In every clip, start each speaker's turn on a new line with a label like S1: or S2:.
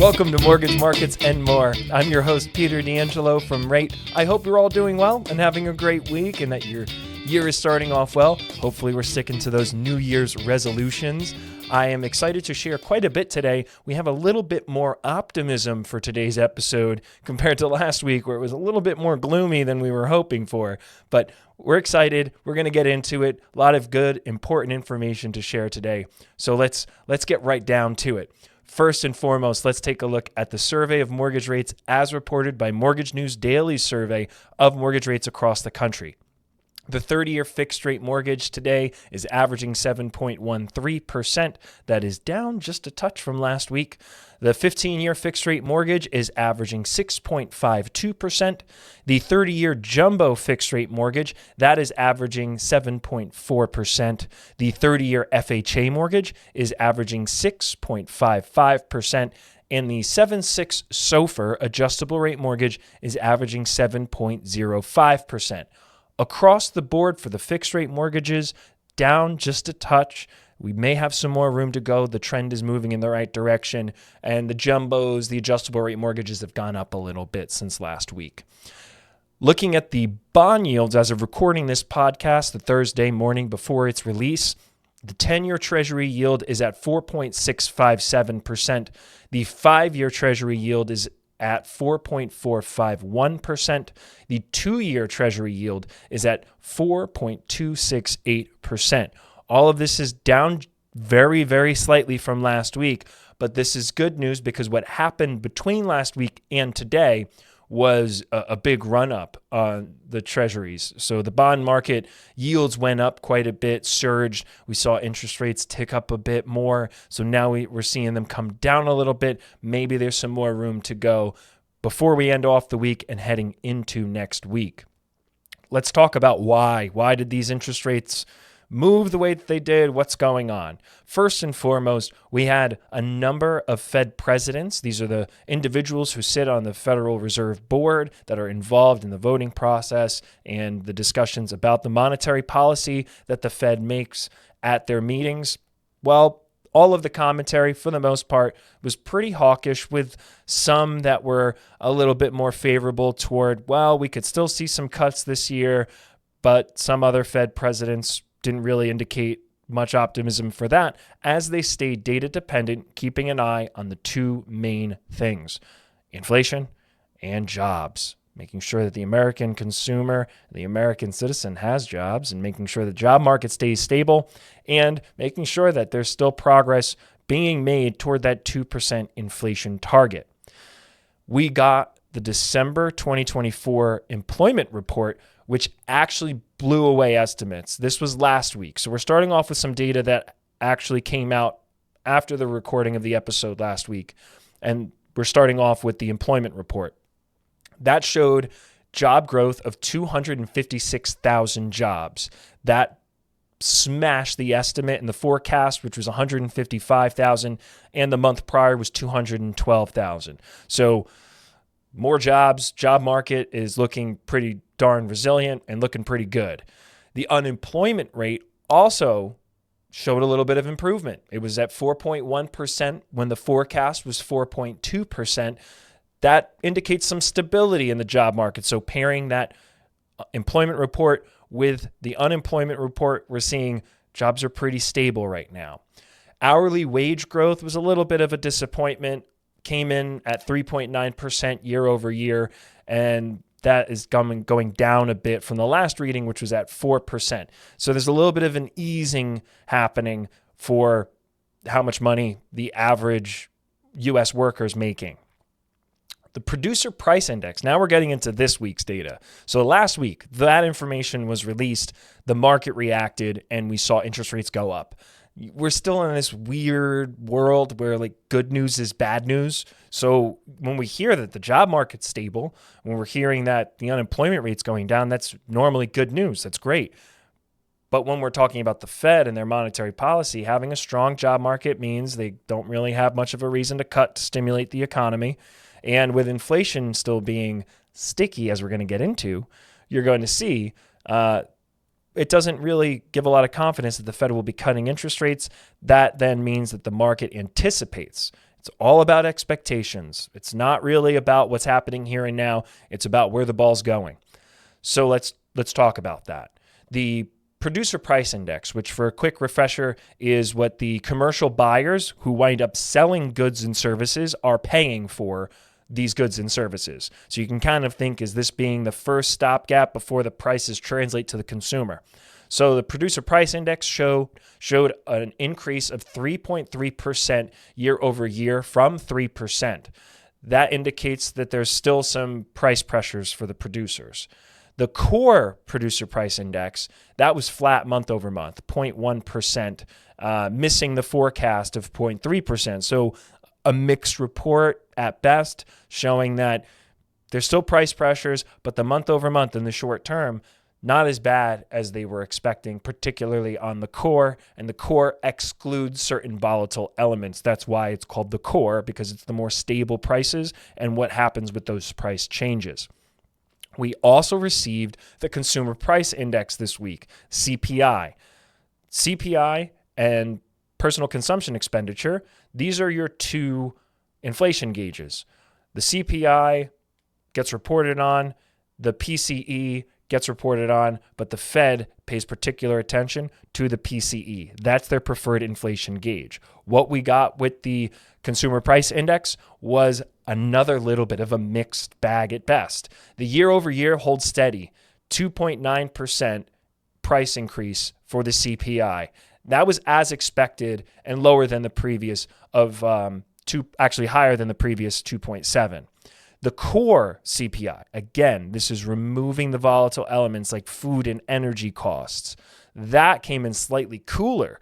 S1: Welcome to Mortgage Markets and More. I'm your host, Peter D'Angelo from Rate. I hope you're all doing well and having a great week and that your year is starting off well. Hopefully we're sticking to those New Year's resolutions. I am excited to share quite a bit today. We have a little bit more optimism for today's episode compared to last week where it was a little bit more gloomy than we were hoping for. But we're excited. We're going to get into it. A lot of good, important information to share today. So let's get right down to it. First and foremost, let's take a look at the survey of mortgage rates as reported by Mortgage News Daily's survey of mortgage rates across the country. The 30-year fixed-rate mortgage today is averaging 7.13%. That is down just a touch from last week. The 15-year fixed-rate mortgage is averaging 6.52%. The 30-year jumbo fixed-rate mortgage, that is averaging 7.4%. The 30-year FHA mortgage is averaging 6.55%. And the 7/6 SOFR adjustable rate mortgage is averaging 7.05%. Across the board for the fixed rate mortgages, down just a touch. We may have some more room to go. The trend is moving in the right direction. And the jumbos, the adjustable rate mortgages have gone up a little bit since last week. Looking at the bond yields as of recording this podcast the Thursday morning before its release, the 10-year Treasury yield is at 4.657%. The 5-year Treasury yield is at 4.451%. The 2-year Treasury yield is at 4.268%. All of this is down very, very slightly from last week, but this is good news because what happened between last week and today was a big run-up on the treasuries. So the bond market yields went up quite a bit, surged. We saw interest rates tick up a bit more. So now we're seeing them come down a little bit. Maybe there's some more room to go before we end off the week and heading into next week. Let's talk about why. Why did these interest rates move the way that they did? What's going on? First and foremost, we had a number of Fed presidents. These are the individuals who sit on the Federal Reserve Board that are involved in the voting process and the discussions about the monetary policy that the Fed makes at their meetings. Well, all of the commentary, for the most part, was pretty hawkish, with some that were a little bit more favorable toward, well, we could still see some cuts this year, but some other Fed presidents didn't really indicate much optimism for that, as they stayed data dependent, keeping an eye on the two main things: inflation and jobs, making sure that the American consumer, the American citizen has jobs, and making sure the job market stays stable, and making sure that there's still progress being made toward that 2% inflation target. We got the December 2024 employment report, which actually blew away estimates. This was last week. So we're starting off with some data that actually came out after the recording of the episode last week. And we're starting off with the employment report. That showed job growth of 256,000 jobs. That smashed the estimate in the forecast, which was 155,000, and the month prior was 212,000. So more jobs, job market is looking pretty darn resilient and looking pretty good. The unemployment rate also showed a little bit of improvement. It was at 4.1% when the forecast was 4.2%. That indicates some stability in the job market. So pairing that employment report with the unemployment report, we're seeing jobs are pretty stable right now. Hourly wage growth was a little bit of a disappointment. Came in at 3.9% year over year, and that is going down a bit from the last reading, which was at 4%. So there's a little bit of an easing happening for how much money the average U.S. worker is making. The producer price index, now we're getting into this week's data. So last week, that information was released, the market reacted, and we saw interest rates go up. We're still in this weird world where like good news is bad news. So when we hear that the job market's stable, when we're hearing that the unemployment rate's going down, that's normally good news. That's great. But when we're talking about the Fed and their monetary policy, having a strong job market means they don't really have much of a reason to cut to stimulate the economy. And with inflation still being sticky, as we're going to get into, you're going to see it doesn't really give a lot of confidence that the Fed will be cutting interest rates. That then means that the market anticipates It's all about expectations. It's not really about what's happening here and now. It's about where the ball's going. So let's talk about that. The Producer Price Index, which for a quick refresher is what the commercial buyers who wind up selling goods and services are paying for these goods and services. So you can kind of think as this being the first stopgap before the prices translate to the consumer. So the Producer Price Index showed an increase of 3.3% year over year from 3%. That indicates that there's still some price pressures for the producers. The core Producer Price Index, that was flat month over month, 0.1%, missing the forecast of 0.3%. So a mixed report at best, showing that there's still price pressures, but the month over month in the short term, not as bad as they were expecting, particularly on the core. And the core excludes certain volatile elements. That's why it's called the core, because it's the more stable prices and what happens with those price changes. We also received the Consumer Price Index this week, CPI. CPI and personal consumption expenditure, these are your two inflation gauges. The CPI gets reported on, the PCE gets reported on, but the Fed pays particular attention to the PCE. That's their preferred inflation gauge. What we got with the Consumer Price Index was another little bit of a mixed bag at best. The year over year holds steady, 2.9% price increase for the CPI. That was as expected and lower than the previous actually higher than the previous 2.7. The core CPI, again, this is removing the volatile elements like food and energy costs. That came in slightly cooler.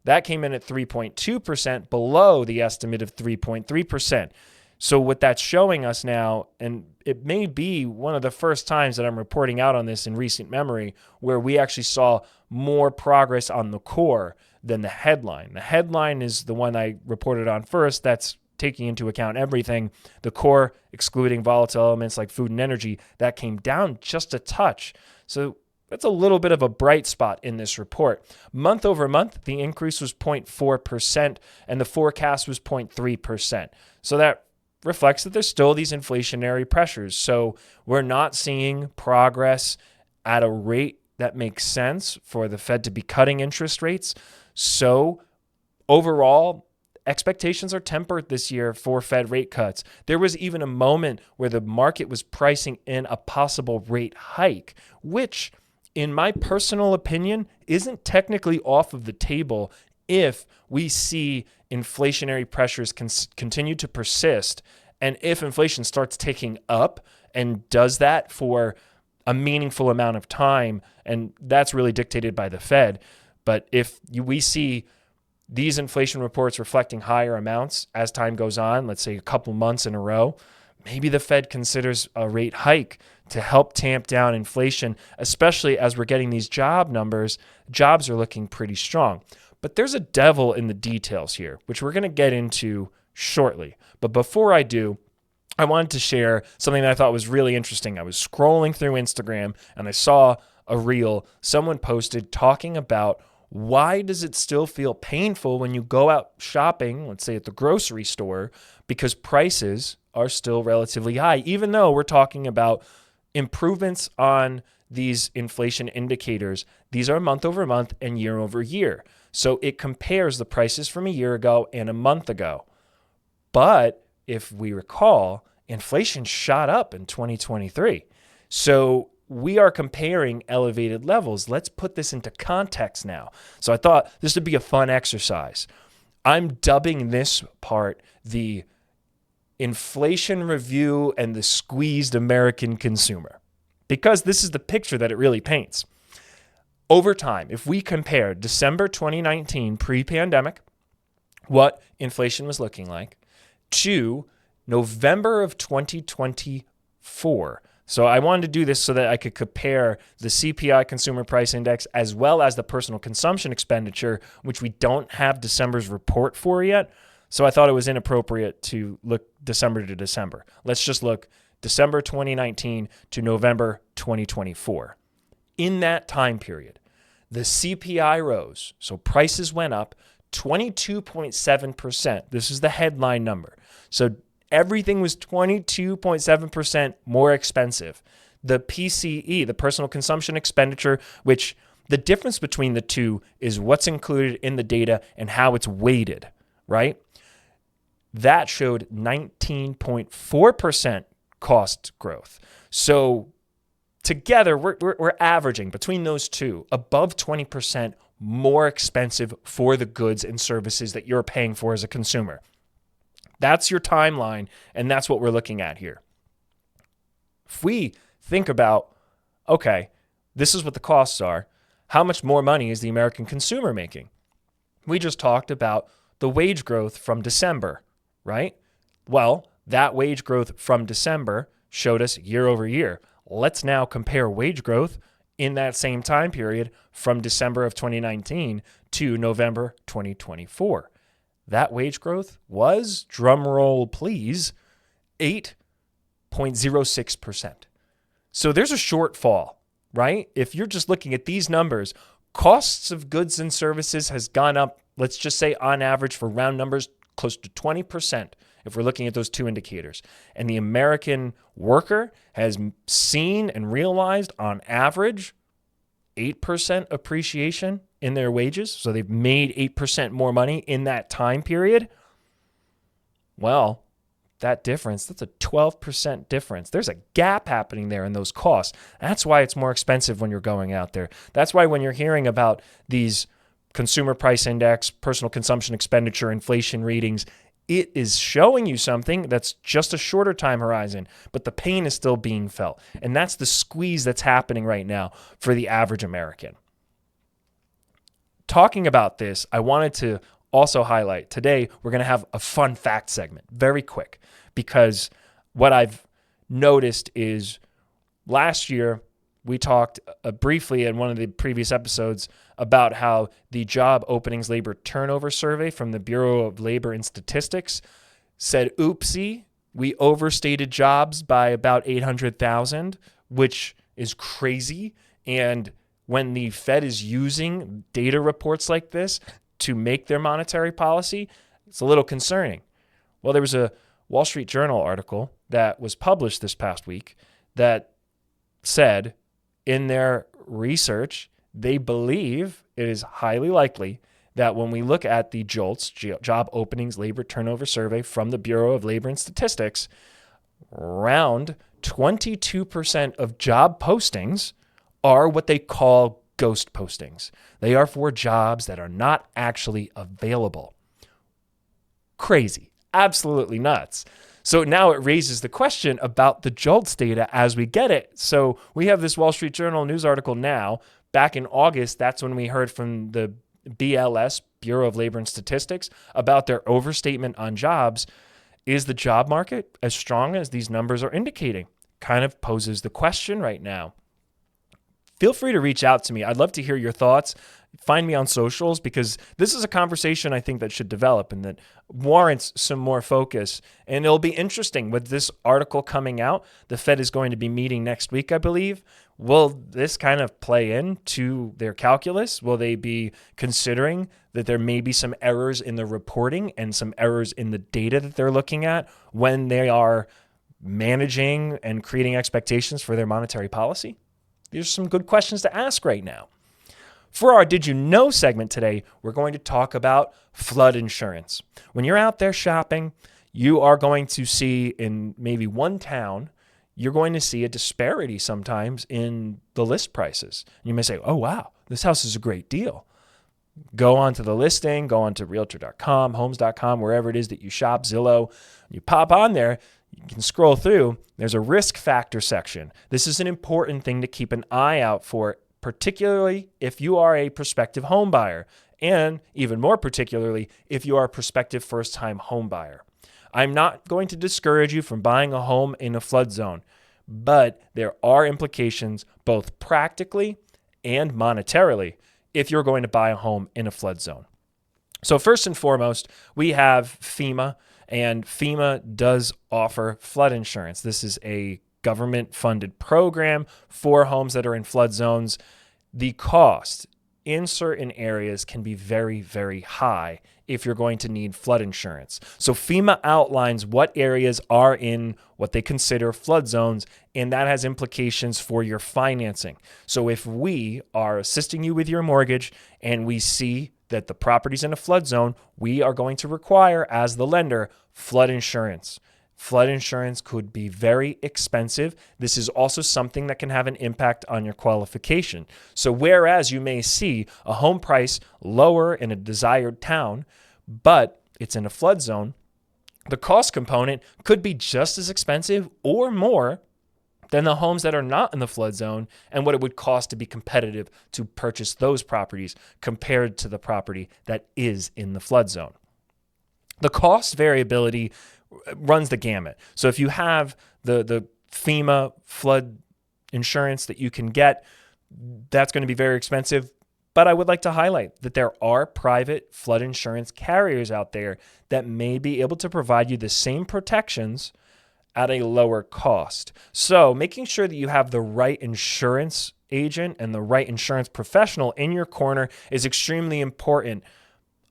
S1: That came in at 3.2%, below the estimate of 3.3%. So what that's showing us now, and it may be one of the first times that I'm reporting out on this in recent memory, where we actually saw more progress on the core than the headline. The headline is the one I reported on first. That's taking into account everything. The core, excluding volatile elements like food and energy, that came down just a touch. So that's a little bit of a bright spot in this report. Month over month, the increase was 0.4% and the forecast was 0.3%. So that reflects that there's still these inflationary pressures. So we're not seeing progress at a rate that makes sense for the Fed to be cutting interest rates. So overall, expectations are tempered this year for Fed rate cuts. There was even a moment where the market was pricing in a possible rate hike, which, in my personal opinion, isn't technically off of the table if we see inflationary pressures continue to persist, and if inflation starts ticking up and does that for a meaningful amount of time, and that's really dictated by the Fed. But if we see these inflation reports reflecting higher amounts as time goes on, let's say a couple months in a row, maybe the Fed considers a rate hike to help tamp down inflation, especially as we're getting these job numbers. Jobs are looking pretty strong. But there's a devil in the details here, which we're going to get into shortly. But before I do, I wanted to share something that I thought was really interesting. I was scrolling through Instagram and I saw a reel someone posted talking about why does it still feel painful when you go out shopping, let's say at the grocery store, because prices are still relatively high, even though we're talking about improvements on these inflation indicators. These are month over month and year over year. So it compares the prices from a year ago and a month ago. But if we recall, inflation shot up in 2023. So we are comparing elevated levels. Let's put this into context now. So I thought this would be a fun exercise. I'm dubbing this part the inflation review and the squeezed American consumer, because this is the picture that it really paints. Over time, if we compare December 2019 pre-pandemic, what inflation was looking like, to November of 2024. So I wanted to do this so that I could compare the CPI Consumer Price Index as well as the personal consumption expenditure, which we don't have December's report for yet. So I thought it was inappropriate to look December to December. Let's just look December 2019 to November 2024. In that time period, the CPI rose, so prices went up 22.7%. This is the headline number. So everything was 22.7% more expensive. The PCE, the personal consumption expenditure, which the difference between the two is what's included in the data and how it's weighted, right? That showed 19.4% cost growth. So together, we're averaging between those two above 20% more expensive for the goods and services that you're paying for as a consumer. That's your timeline, and that's what we're looking at here. If we think about, okay, this is what the costs are, how much more money is the American consumer making? We just talked about the wage growth from December, right? Well, that wage growth from December showed us year over year. Let's now compare wage growth in that same time period from December of 2019 to November 2024. That wage growth was, drum roll please, 8.06%. So there's a shortfall, right? If you're just looking at these numbers, costs of goods and services has gone up, let's just say on average for round numbers, close to 20% if we're looking at those two indicators. And the American worker has seen and realized on average 8% appreciation in their wages. So they've made 8% more money in that time period. Well, that difference, that's a 12% difference. There's a gap happening there in those costs. That's why it's more expensive when you're going out there. That's why when you're hearing about these consumer price index, personal consumption expenditure, inflation readings, it is showing you something that's just a shorter time horizon, but the pain is still being felt. And that's the squeeze that's happening right now for the average American. Talking about this, I wanted to also highlight today, we're going to have a fun fact segment, very quick, because what I've noticed is last year we talked briefly in one of the previous episodes about how the job openings labor turnover survey from the Bureau of Labor and Statistics said, oopsie, we overstated jobs by about 800,000, which is crazy. And when the Fed is using data reports like this to make their monetary policy, it's a little concerning. Well, there was a Wall Street Journal article that was published this past week that said in their research, they believe it is highly likely that when we look at the JOLTS, Job Openings Labor Turnover Survey from the Bureau of Labor and Statistics, around 22% of job postings are what they call ghost postings. They are for jobs that are not actually available. Crazy. Absolutely nuts. So now it raises the question about the JOLTS data as we get it. So we have this Wall Street Journal news article now. Back in August, that's when we heard from the BLS, Bureau of Labor and Statistics, about their overstatement on jobs. Is the job market as strong as these numbers are indicating? Kind of poses the question right now. Feel free to reach out to me. I'd love to hear your thoughts. Find me on socials because this is a conversation I think that should develop and that warrants some more focus. And it'll be interesting with this article coming out. The Fed is going to be meeting next week, I believe. Will this kind of play into their calculus? Will they be considering that there may be some errors in the reporting and some errors in the data that they're looking at when they are managing and creating expectations for their monetary policy? These are some good questions to ask right now. For our Did You Know segment today, we're going to talk about flood insurance. When you're out there shopping, you are going to see in maybe one town, you're going to see a disparity sometimes in the list prices. You may say, oh, wow, this house is a great deal. Go onto the listing, go onto realtor.com, homes.com, wherever it is that you shop, Zillow. You pop on there, you can scroll through. There's a risk factor section. This is an important thing to keep an eye out for, particularly if you are a prospective home buyer, and even more particularly if you are a prospective first-time home buyer. I'm not going to discourage you from buying a home in a flood zone, but there are implications both practically and monetarily if you're going to buy a home in a flood zone. So first and foremost, we have FEMA, and FEMA does offer flood insurance. This is a government-funded program for homes that are in flood zones. The cost in certain areas can be very, very high if you're going to need flood insurance. So FEMA outlines what areas are in what they consider flood zones, and that has implications for your financing. So if we are assisting you with your mortgage and we see that the property's in a flood zone, we are going to require, as the lender, flood insurance. Flood insurance could be very expensive. This is also something that can have an impact on your qualification. So whereas you may see a home price lower in a desired town, but it's in a flood zone, the cost component could be just as expensive or more than the homes that are not in the flood zone and what it would cost to be competitive to purchase those properties compared to the property that is in the flood zone. The cost variability runs the gamut. So if you have the FEMA flood insurance that you can get, that's going to be very expensive. But I would like to highlight that there are private flood insurance carriers out there that may be able to provide you the same protections at a lower cost. So making sure that you have the right insurance agent and the right insurance professional in your corner is extremely important.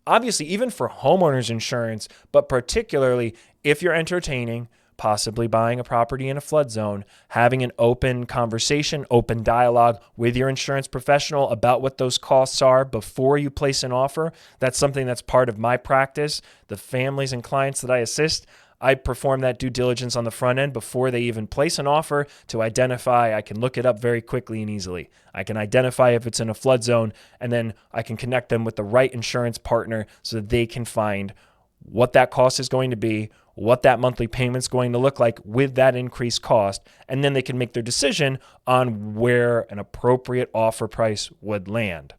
S1: Obviously, even for homeowners insurance, but particularly if you're entertaining possibly buying a property in a flood zone, having an open conversation, open dialogue with your insurance professional about what those costs are before you place an offer. That's something that's part of my practice. The families and clients that I assist, I perform that due diligence on the front end before they even place an offer to identify. I can look it up very quickly and easily. I can identify if it's in a flood zone, and then I can connect them with the right insurance partner so that they can find what that cost is going to be, what that monthly payment's going to look like with that increased cost, and then they can make their decision on where an appropriate offer price would land.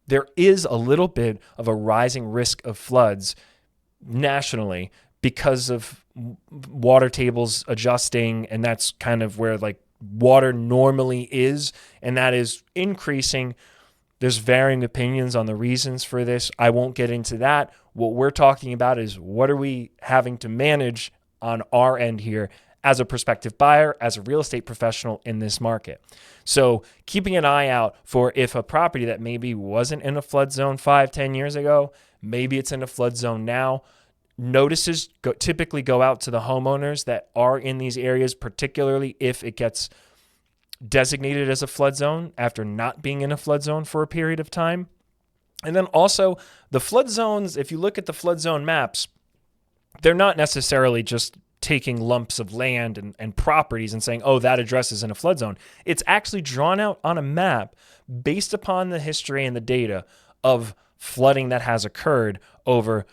S1: There is a little bit of a rising risk of floods nationally because of water tables adjusting, and that's kind of where like water normally is, and that is increasing. There's varying opinions on the reasons for this. I won't get into that. What we're talking about is what are we having to manage on our end here as a prospective buyer, as a real estate professional in this market. So keeping an eye out for if a property that maybe wasn't in a flood zone 5-10 years ago, maybe it's in a flood zone now. Notices typically go out to the homeowners that are in these areas, particularly if it gets designated as a flood zone after not being in a flood zone for a period of time. And then also the flood zones, if you look at the flood zone maps, they're not necessarily just taking lumps of land and properties and saying, oh, that address is in a flood zone. It's actually drawn out on a map based upon the history and the data of flooding that has occurred over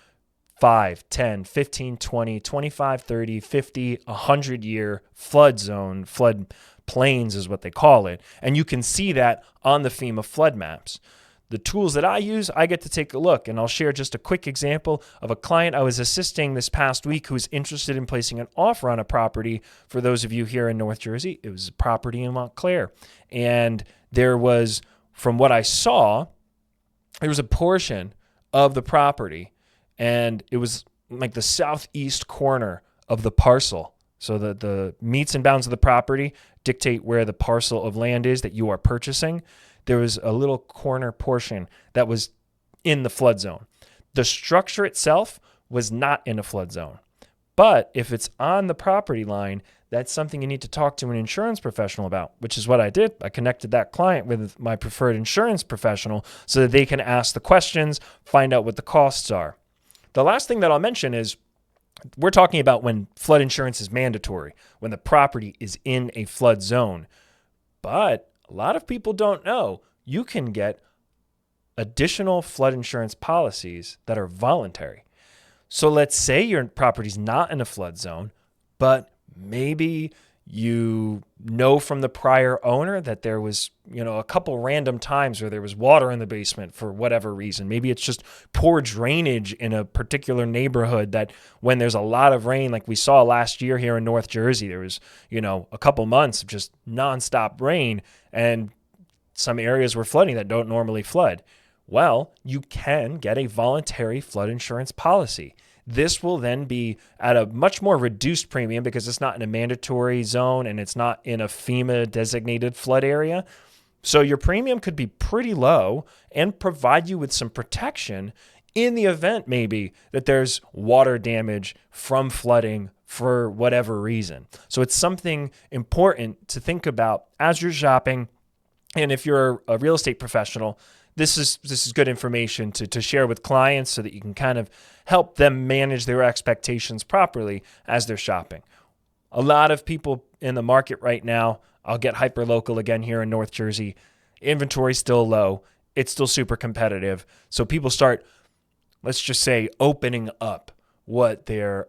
S1: 5, 10, 15, 20, 25, 30, 50, 100-year flood zone, flood plains is what they call it. And you can see that on the FEMA flood maps. The tools that I use, I get to take a look, and I'll share just a quick example of a client I was assisting this past week who's interested in placing an offer on a property. For those of you here in North Jersey, it was a property in Montclair. And there was, from what I saw, there was a portion of the property, and it was like the southeast corner of the parcel. So the meets and bounds of the property dictate where the parcel of land is that you are purchasing. There was a little corner portion that was in the flood zone. The structure itself was not in a flood zone. But if it's on the property line, that's something you need to talk to an insurance professional about, which is what I did. I connected that client with my preferred insurance professional so that they can ask the questions, find out what the costs are. The last thing that I'll mention is we're talking about when flood insurance is mandatory, when the property is in a flood zone. But a lot of people don't know you can get additional flood insurance policies that are voluntary. So let's say your property's not in a flood zone, but maybe you know from the prior owner that there was, a couple random times where there was water in the basement for whatever reason. Maybe it's just poor drainage in a particular neighborhood that when there's a lot of rain, like we saw last year here in North Jersey, there was, a couple months of just nonstop rain and some areas were flooding that don't normally flood. Well, you can get a voluntary flood insurance policy. This will then be at a much more reduced premium because it's not in a mandatory zone and it's not in a FEMA designated flood area. So your premium could be pretty low and provide you with some protection in the event maybe that there's water damage from flooding for whatever reason. So it's something important to think about as you're shopping. And if you're a real estate professional, this is good information to share with clients so that you can kind of help them manage their expectations properly as they're shopping. A lot of people in the market right now, I'll get hyper local again here in North Jersey. Inventory's still low. It's still super competitive. So people start, let's just say, opening up what their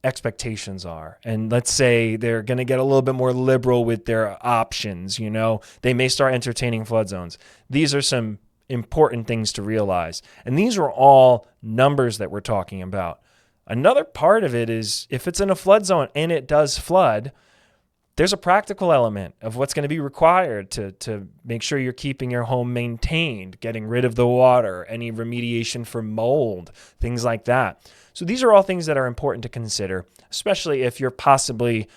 S1: expectations are. And let's say they're going to get a little bit more liberal with their options. They may start entertaining flood zones. These are some important things to realize. And these are all numbers that we're talking about. Another part of it is if it's in a flood zone and it does flood, there's a practical element of what's going to be required to make sure you're keeping your home maintained, getting rid of the water, any remediation for mold, things like that. So these are all things that are important to consider, especially if you're possibly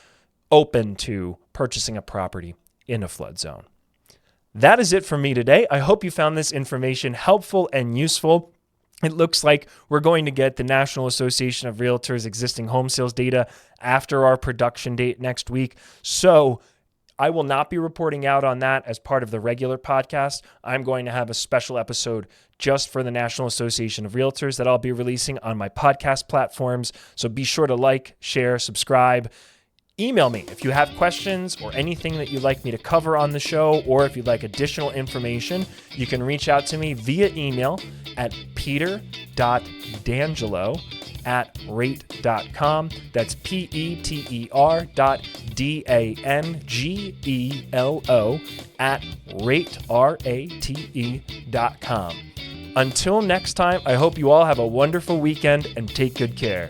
S1: open to purchasing a property in a flood zone. That is it for me today. I hope you found this information helpful and useful. It looks like we're going to get the National Association of Realtors existing home sales data after our production date next week. So I will not be reporting out on that as part of the regular podcast. I'm going to have a special episode just for the National Association of Realtors that I'll be releasing on my podcast platforms. So be sure to like, share, subscribe. Email me if you have questions or anything that you'd like me to cover on the show, or if you'd like additional information, you can reach out to me via email at peter.d'angelo@rate.com. That's peter.d'angelo@rate.com. Until next time, I hope you all have a wonderful weekend and take good care.